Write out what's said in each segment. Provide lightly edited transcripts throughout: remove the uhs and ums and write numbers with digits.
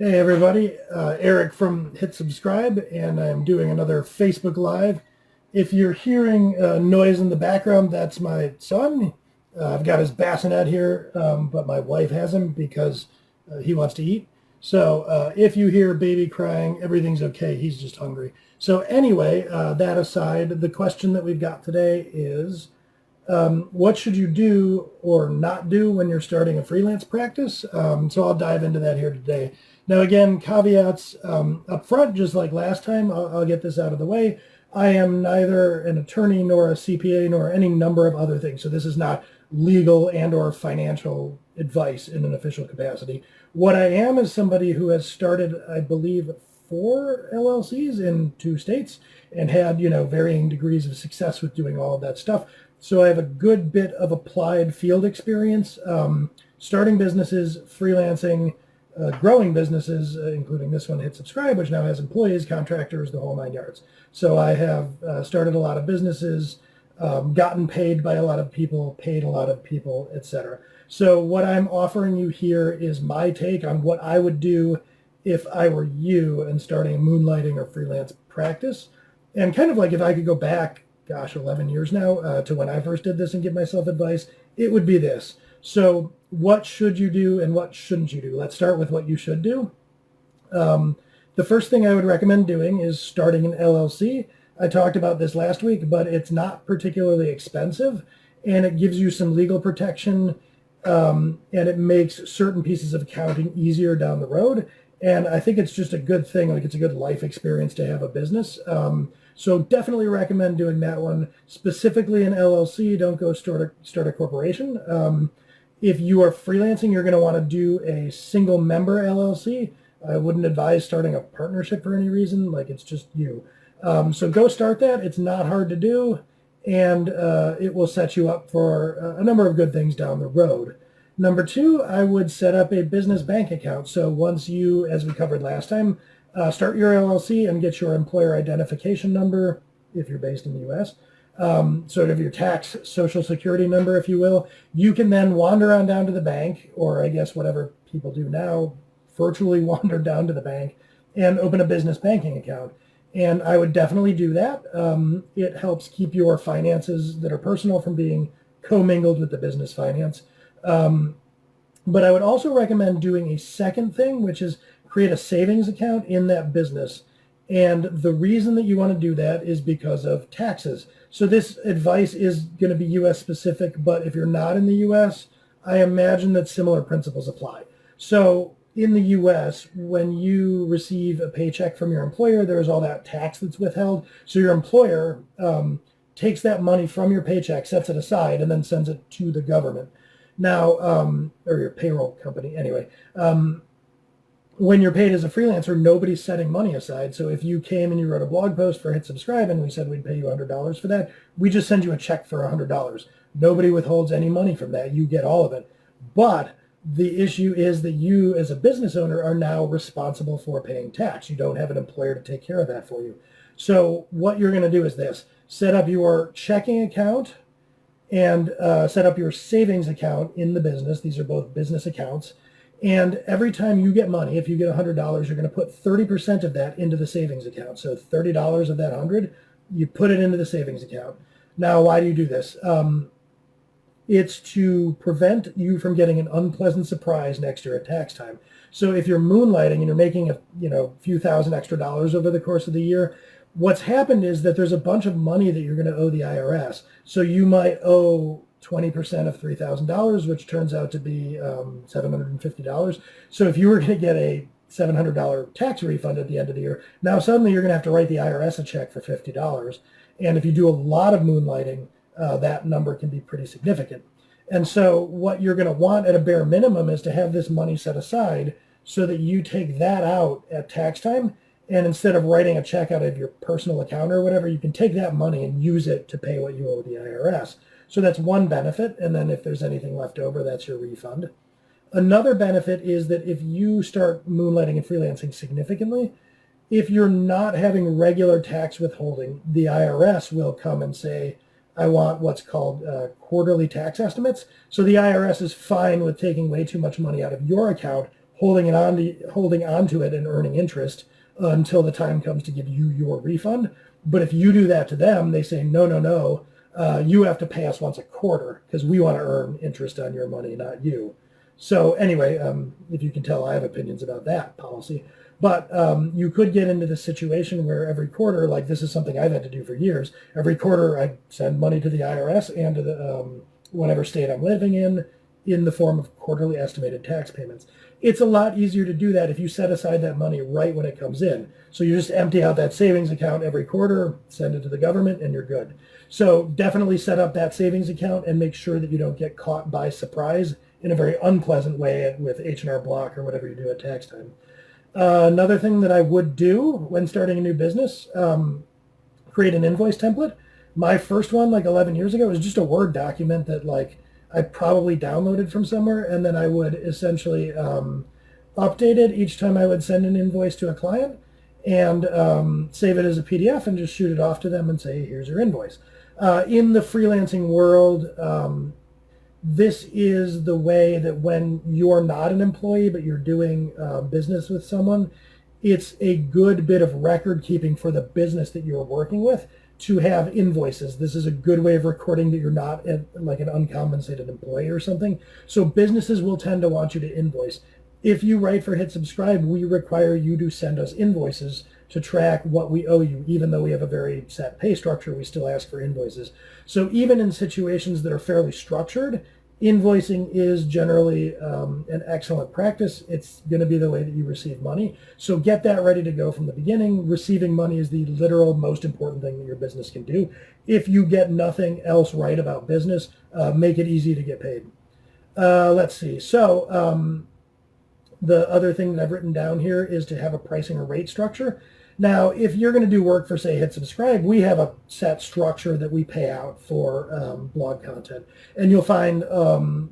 Hey everybody, Eric from Hit Subscribe, and I'm doing another Facebook Live. If you're hearing noise in the background, that's my son. I've got his bassinet here, but my wife has him because he wants to eat. So if you hear baby crying, everything's okay. He's just hungry. So anyway, that aside, the question that we've got today is, what should you do or not do when you're starting a freelance practice? So I'll dive into that here today. Now, again, caveats up front, just like last time, I'll get this out of the way. I am neither an attorney nor a CPA nor any number of other things. So this is not legal and or financial advice in an official capacity. What I am is somebody who has started, I believe, 4 LLCs in 2 states and had, varying degrees of success with doing all of that stuff. So I have a good bit of applied field experience, starting businesses, freelancing, growing businesses, including this one, Hit Subscribe, which now has employees, contractors, the whole 9 yards. So I have started a lot of businesses, gotten paid by a lot of people, paid a lot of people, etc. So what I'm offering you here is my take on what I would do if I were you and starting a moonlighting or freelance practice. And kind of like if I could go back, 11 years now, to when I first did this and give myself advice, it would be this. So what should you do and what shouldn't you do? Let's start with what you should do. The first thing I would recommend doing is starting an LLC. I talked about this last week, but it's not particularly expensive, and it gives you some legal protection, and it makes certain pieces of accounting easier down the road. And I think it's just a good thing, like it's a good life experience to have a business. So definitely recommend doing that one. Specifically an LLC, don't go start a corporation. If you are freelancing, you're going to want to do a single member LLC. I wouldn't advise starting a partnership for any reason, like it's just you. So go start that. It's not hard to do, and it will set you up for a number of good things down the road. Number 2, I would set up a business bank account. So once you, as we covered last time, start your LLC and get your employer identification number, if you're based in the U.S., sort of your tax social security number, if you will, you can then wander on down to the bank, or I guess whatever people do now, virtually wander down to the bank and open a business banking account. And I would definitely do that. It helps keep your finances that are personal from being commingled with the business finance. But I would also recommend doing a second thing, which is create a savings account in that business. And the reason that you want to do that is because of taxes. So this advice is going to be U.S. specific, but if you're not in the U.S., I imagine that similar principles apply. So in the U.S., when you receive a paycheck from your employer, there's all that tax that's withheld. So your employer takes that money from your paycheck, sets it aside, and then sends it to the government. Now, or your payroll company, anyway. When you're paid as a freelancer, nobody's setting money aside. So if you came and you wrote a blog post for Hit Subscribe and we said we'd pay you $100 for that, we just send you a check for $100. Nobody withholds any money from that. You get all of it. But the issue is that you, as a business owner, are now responsible for paying tax. You don't have an employer to take care of that for you. So what you're going to do is this. Set up your checking account and set up your savings account in the business. These are both business accounts. And every time you get money, if you get $100, you're going to put 30% of that into the savings account. So $30 of that 100, you put it into the savings account. Now, why do you do this? It's to prevent you from getting an unpleasant surprise next year at tax time. So if you're moonlighting and you're making a few thousand extra dollars over the course of the year, what's happened is that there's a bunch of money that you're going to owe the IRS. So you might owe 20% of $3,000, which turns out to be $750. So if you were going to get a $700 tax refund at the end of the year, now suddenly you're going to have to write the IRS a check for $50. And if you do a lot of moonlighting, that number can be pretty significant. And so what you're going to want at a bare minimum is to have this money set aside so that you take that out at tax time. And instead of writing a check out of your personal account or whatever, you can take that money and use it to pay what you owe the IRS. So that's one benefit, and then if there's anything left over, that's your refund. Another benefit is that if you start moonlighting and freelancing significantly, if you're not having regular tax withholding, the IRS will come and say, I want what's called quarterly tax estimates. So the IRS is fine with taking way too much money out of your account, holding on to it and earning interest until the time comes to give you your refund. But if you do that to them, they say, no, no, no, you have to pay us once a quarter because we want to earn interest on your money, not you. So anyway, if you can tell, I have opinions about that policy. But you could get into the situation where every quarter, like this is something I've had to do for years, every quarter I send money to the IRS and to the whatever state I'm living in the form of quarterly estimated tax payments. It's a lot easier to do that if you set aside that money right when it comes in. So you just empty out that savings account every quarter, send it to the government, and you're good. So definitely set up that savings account and make sure that you don't get caught by surprise in a very unpleasant way with H&R Block or whatever you do at tax time. Another thing that I would do when starting a new business, create an invoice template. My first one, like 11 years ago, was just a Word document that like I probably downloaded from somewhere, and then I would essentially update it each time I would send an invoice to a client and save it as a PDF and just shoot it off to them and say, here's your invoice. In the freelancing world, this is the way that when you're not an employee but you're doing business with someone, it's a good bit of record keeping for the business that you're working with to have invoices. This is a good way of recording that you're not like an uncompensated employee or something. So businesses will tend to want you to invoice. If you write for Hit Subscribe, we require you to send us invoices to track what we owe you. Even though we have a very set pay structure, we still ask for invoices. So even in situations that are fairly structured, invoicing is generally an excellent practice. It's going to be the way that you receive money. So get that ready to go from the beginning. Receiving money is the literal most important thing that your business can do. If you get nothing else right about business, make it easy to get paid. Let's see. So the other thing that I've written down here is to have a pricing or rate structure. Now, if you're going to do work for, say, Hit Subscribe, we have a set structure that we pay out for blog content. And you'll find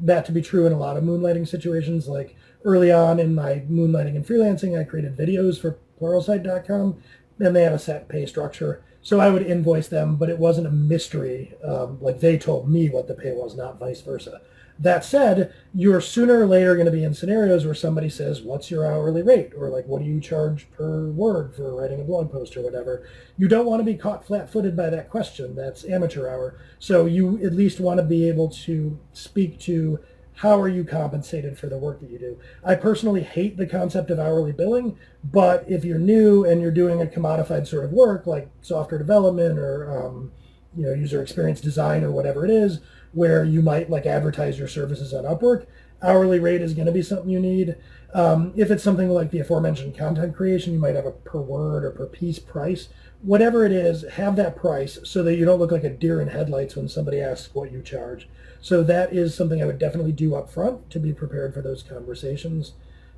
that to be true in a lot of moonlighting situations. Like early on in my moonlighting and freelancing, I created videos for pluralsight.com, and they have a set pay structure. So I would invoice them, but it wasn't a mystery. Like they told me what the pay was, not vice versa. That said, you're sooner or later going to be in scenarios where somebody says, what's your hourly rate? Or like, what do you charge per word for writing a blog post or whatever? You don't want to be caught flat-footed by that question. That's amateur hour. So you at least want to be able to speak to how are you compensated for the work that you do. I personally hate the concept of hourly billing, but if you're new and you're doing a commodified sort of work like software development or user experience design or whatever it is, where you might like advertise your services on Upwork, hourly rate is going to be something you need. If it's something like the aforementioned content creation, you might have a per word or per piece price. Whatever it is, have that price so that you don't look like a deer in headlights when somebody asks what you charge. So that is something I would definitely do up front to be prepared for those conversations.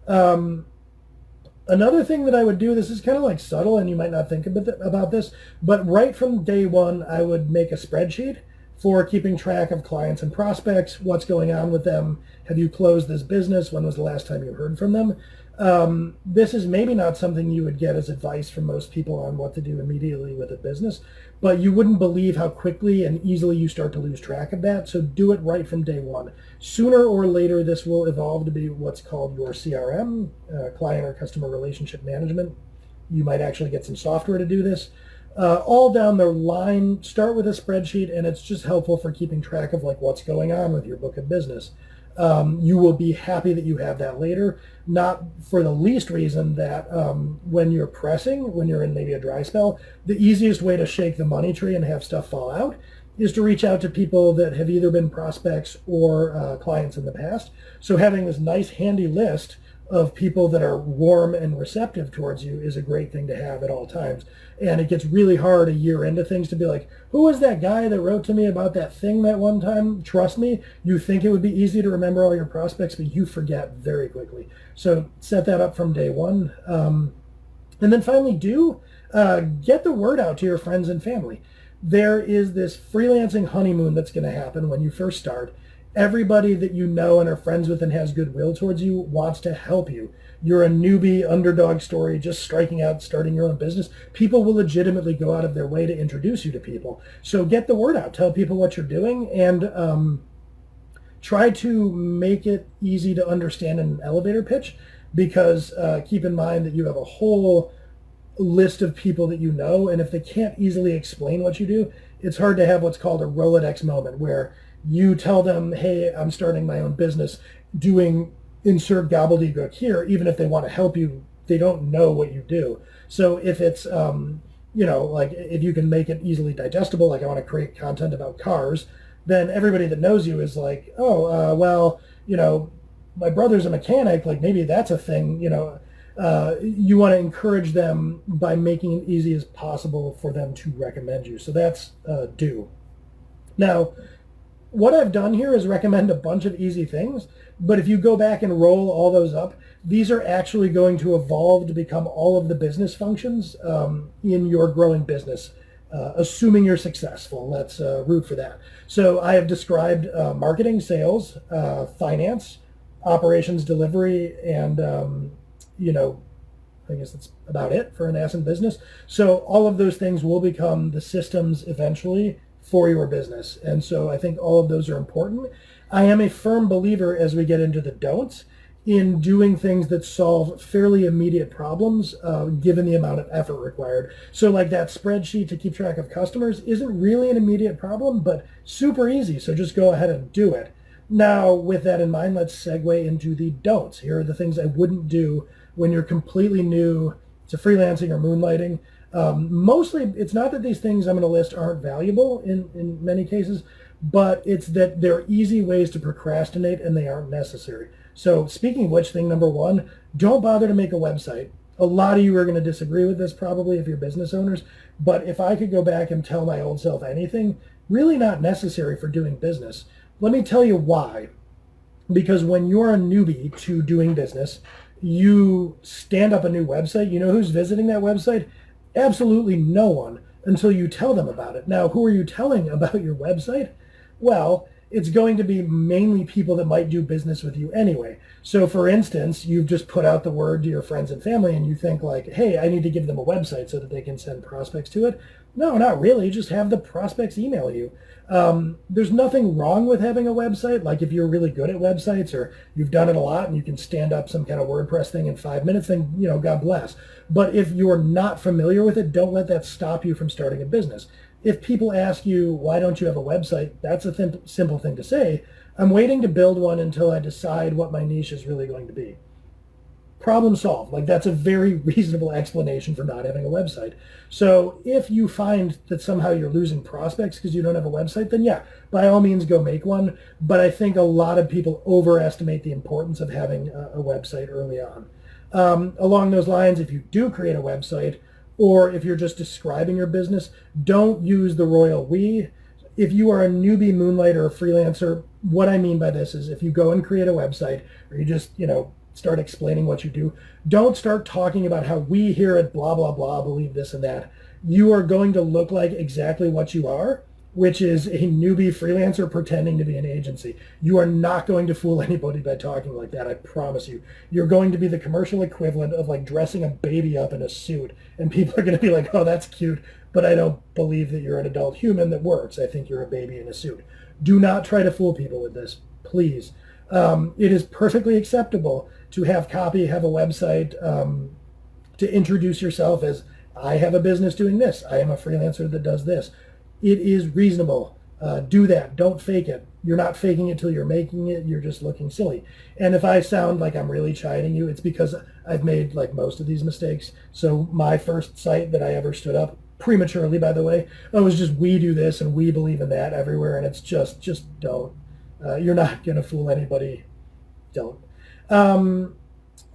Another thing that I would do, this is kind of like subtle and you might not think about this, but right from day one, I would make a spreadsheet for keeping track of clients and prospects, what's going on with them, have you closed this business, when was the last time you heard from them. This is maybe not something you would get as advice from most people on what to do immediately with a business, but you wouldn't believe how quickly and easily you start to lose track of that, so do it right from day one. Sooner or later, this will evolve to be what's called your CRM, client or customer relationship management. You might actually get some software to do this. All down the line, start with a spreadsheet, and it's just helpful for keeping track of like what's going on with your book of business. You will be happy that you have that later, not for the least reason that when you're pressing, when you're in maybe a dry spell, the easiest way to shake the money tree and have stuff fall out is to reach out to people that have either been prospects or clients in the past. So having this nice handy list of people that are warm and receptive towards you is a great thing to have at all times. And it gets really hard a year into things to be like, who was that guy that wrote to me about that thing that one time? Trust me, you think it would be easy to remember all your prospects, but you forget very quickly. So set that up from day one. And then finally get the word out to your friends and family. There is this freelancing honeymoon that's going to happen when you first start. Everybody that you know and are friends with and has goodwill towards you wants to help you. You're a newbie underdog story, just striking out, starting your own business. People will legitimately go out of their way to introduce you to people. So get the word out. Tell people what you're doing and try to make it easy to understand in an elevator pitch. because keep in mind that you have a whole list of people that you know, and if they can't easily explain what you do, it's hard to have what's called a Rolodex moment where you tell them, hey, I'm starting my own business doing insert gobbledygook here. Even if they want to help you, they don't know what you do. So if it's like if you can make it easily digestible, like I want to create content about cars, then everybody that knows you is like, oh, well, my brother's a mechanic, like maybe that's a thing. You want to encourage them by making it easy as possible for them to recommend you. So that's do. Now, what I've done here is recommend a bunch of easy things, but if you go back and roll all those up, these are actually going to evolve to become all of the business functions in your growing business, assuming you're successful. Let's root for that. So I have described marketing, sales, finance, operations, delivery, and I guess that's about it for an nascent business. So all of those things will become the systems eventually for your business. And so I think all of those are important. I am a firm believer, as we get into the don'ts, in doing things that solve fairly immediate problems given the amount of effort required. So like that spreadsheet to keep track of customers isn't really an immediate problem, but super easy. So just go ahead and do it. Now, with that in mind, let's segue into the don'ts. Here are the things I wouldn't do when you're completely new to freelancing or moonlighting. Mostly, it's not that these things I'm going to list aren't valuable in many cases, but it's that they're easy ways to procrastinate and they aren't necessary. So speaking of which, thing number one, don't bother to make a website. A lot of you are going to disagree with this probably if you're business owners, but if I could go back and tell my old self anything, really not necessary for doing business. Let me tell you why. Because when you're a newbie to doing business, you stand up a new website. You know who's visiting that website? Absolutely no one until you tell them about it. Now, who are you telling about your website? Well, it's going to be mainly people that might do business with you anyway. So for instance, you've just put out the word to your friends and family and you think like, hey, I need to give them a website so that they can send prospects to it. No, not really. Just have the prospects email you. There's nothing wrong with having a website. Like if you're really good at websites or you've done it a lot and you can stand up some kind of WordPress thing in 5 minutes, then, God bless. But if you're not familiar with it, don't let that stop you from starting a business. If people ask you, why don't you have a website? That's a simple thing to say. I'm waiting to build one until I decide what my niche is really going to be. Problem solved. Like that's a very reasonable explanation for not having a website. So if you find that somehow you're losing prospects because you don't have a website, then yeah, by all means go make one. But I think a lot of people overestimate the importance of having a website early on. Along those lines, if you do create a website, or if you're just describing your business, don't use the royal we. If you are a newbie moonlighter or freelancer, what I mean by this is if you go and create a website or you just, start explaining what you do, don't start talking about how we here at blah, blah, blah believe this and that. You are going to look like exactly what you are, which is a newbie freelancer pretending to be an agency. You are not going to fool anybody by talking like that, I promise you. You're going to be the commercial equivalent of like dressing a baby up in a suit, and people are going to be like, oh, that's cute, but I don't believe that you're an adult human that works. I think you're a baby in a suit. Do not try to fool people with this, please. It is perfectly acceptable to have copy, have a website, to introduce yourself as, I have a business doing this. I am a freelancer that does this. It is reasonable. Do that. Don't fake it. You're not faking it till you're making it. You're just looking silly. And if I sound like I'm really chiding you, it's because I've made like most of these mistakes. So my first site that I ever stood up, prematurely by the way, was just we do this and we believe in that everywhere. And it's just don't. You're not going to fool anybody. Don't.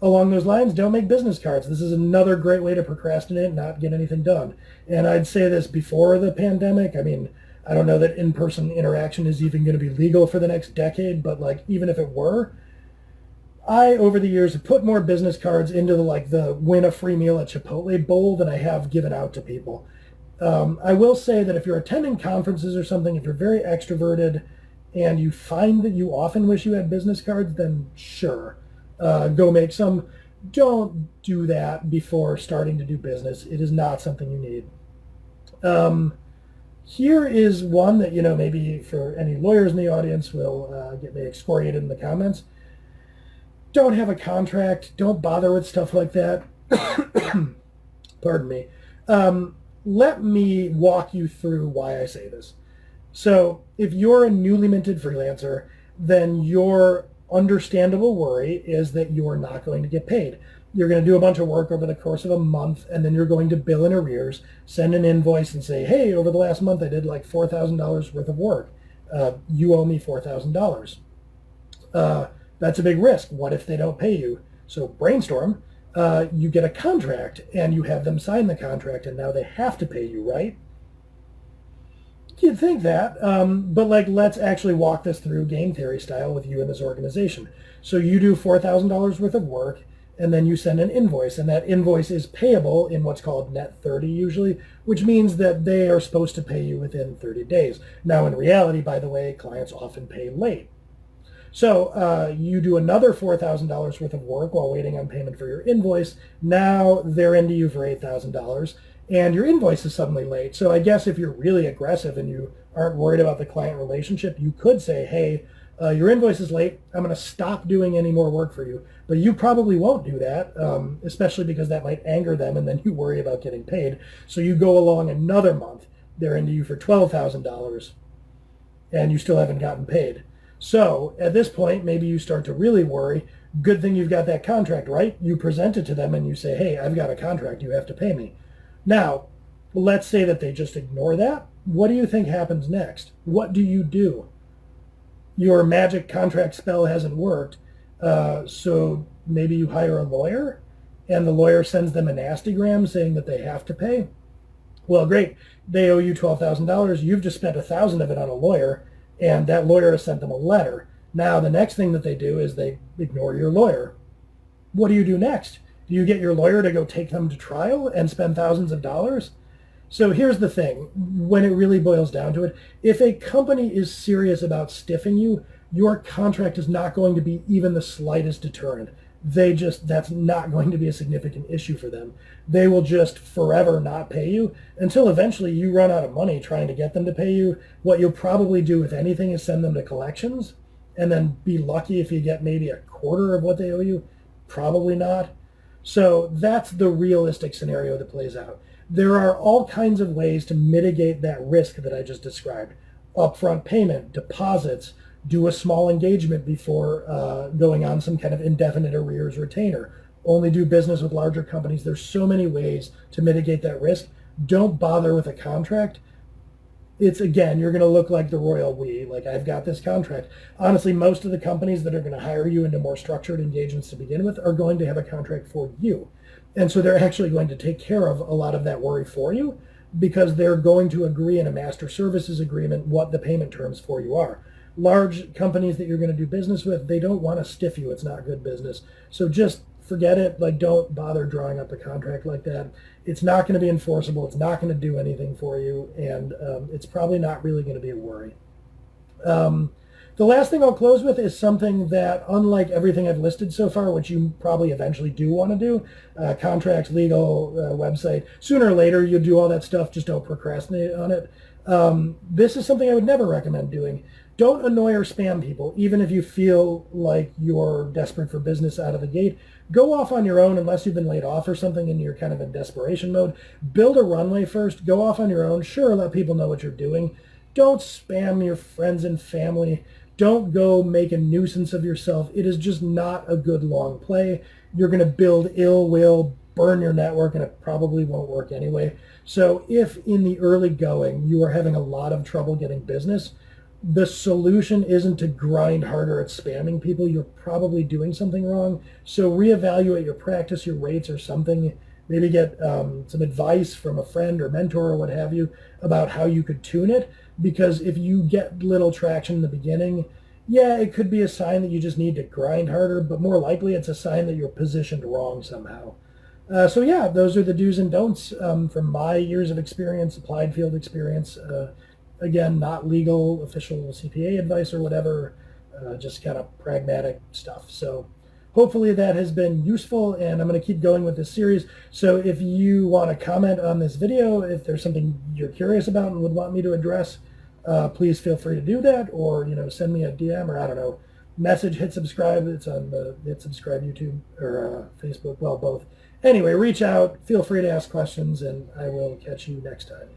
Along those lines, don't make business cards. This is another great way to procrastinate and not get anything done. And I'd say this before the pandemic. I mean, I don't know that in-person interaction is even going to be legal for the next decade, but like even if it were, I over the years have put more business cards into the win a free meal at Chipotle bowl than I have given out to people. I will say that if you're attending conferences or something, if you're very extroverted and you find that you often wish you had business cards, then sure, go make some. Don't do that before starting to do business. It is not something you need. Here is one that, maybe for any lawyers in the audience will get me excoriated in the comments. don't have a contract, don't bother with stuff like that. Pardon me. Let me walk you through why I say this. So, if you're a newly minted freelancer, then your understandable worry is that you are not going to get paid. You're going to do a bunch of work over the course of a month, and then you're going to bill in arrears, send an invoice, and say, hey, over the last month I did like $4,000 worth of work. You owe me $4,000. That's a big risk. What if they don't pay you? So brainstorm. You get a contract, and you have them sign the contract, and now they have to pay you, right? You'd think that, but like, let's actually walk this through game theory style with you and this organization. So you do $4,000 worth of work, and then you send an invoice, and that invoice is payable in what's called net 30 usually, which means that they are supposed to pay you within 30 days. Now, in reality, by the way, clients often pay late. So you do another $4,000 worth of work while waiting on payment for your invoice. Now they're into you for $8,000, and your invoice is suddenly late. So I guess if you're really aggressive and you aren't worried about the client relationship, you could say, hey, your invoice is late. I'm going to stop doing any more work for you. But you probably won't do that, especially because that might anger them, and then you worry about getting paid. So you go along another month. They're into you for $12,000, and you still haven't gotten paid. So at this point, maybe you start to really worry. Good thing you've got that contract, right? You present it to them and you say, hey, I've got a contract. You have to pay me. Now, let's say that they just ignore that. What do you think happens next? What do you do? Your magic contract spell hasn't worked. So maybe you hire a lawyer, and the lawyer sends them a nastygram saying that they have to pay. Well, great. They owe you $12,000. You've just spent $1,000 of it on a lawyer, and that lawyer has sent them a letter. Now, the next thing that they do is they ignore your lawyer. What do you do next? Do you get your lawyer to go take them to trial and spend thousands of dollars? So here's the thing, when it really boils down to it, if a company is serious about stiffing you, your contract is not going to be even the slightest deterrent. That's not going to be a significant issue for them. They will just forever not pay you until eventually you run out of money trying to get them to pay you. What you'll probably do with anything is send them to collections and then be lucky if you get maybe a quarter of what they owe you. Probably not. So that's the realistic scenario that plays out. There are all kinds of ways to mitigate that risk that I just described. Upfront payment, deposits, do a small engagement before going on some kind of indefinite arrears retainer. Only do business with larger companies. There's so many ways to mitigate that risk. Don't bother with a contract. It's, again, you're going to look like the royal we, like, I've got this contract. Honestly, most of the companies that are going to hire you into more structured engagements to begin with are going to have a contract for you. And so they're actually going to take care of a lot of that worry for you, because they're going to agree in a master services agreement what the payment terms for you are. Large companies that you're going to do business with, they don't want to stiff you. It's not good business. So just forget it. Like, don't bother drawing up a contract like that. It's not going to be enforceable. It's not going to do anything for you, and it's probably not really going to be a worry. The last thing I'll close with is something that, unlike everything I've listed so far, which you probably eventually do want to do, contracts, legal, website, sooner or later you'll do all that stuff, just don't procrastinate on it. This is something I would never recommend doing. Don't annoy or spam people, even if you feel like you're desperate for business out of the gate. Go off on your own unless you've been laid off or something and you're kind of in desperation mode. Build a runway first. Go off on your own. Sure, let people know what you're doing. Don't spam your friends and family. Don't go make a nuisance of yourself. It is just not a good long play. You're going to build ill will, burn your network, and it probably won't work anyway. So if in the early going you are having a lot of trouble getting business, the solution isn't to grind harder at spamming people. You're probably doing something wrong. So reevaluate your practice, your rates, or something. Maybe get some advice from a friend or mentor or what have you about how you could tune it. Because if you get little traction in the beginning, yeah, it could be a sign that you just need to grind harder, but more likely it's a sign that you're positioned wrong somehow. So yeah, those are the do's and don'ts from my years of experience, applied field experience. Again, not legal, official CPA advice or whatever, just kind of pragmatic stuff. So hopefully that has been useful, and I'm going to keep going with this series. So if you want to comment on this video, if there's something you're curious about and would want me to address, please feel free to do that, or send me a DM, or I don't know, message Hit Subscribe. It's on the Hit Subscribe YouTube or Facebook. Well, both. Anyway, reach out. Feel free to ask questions, and I will catch you next time.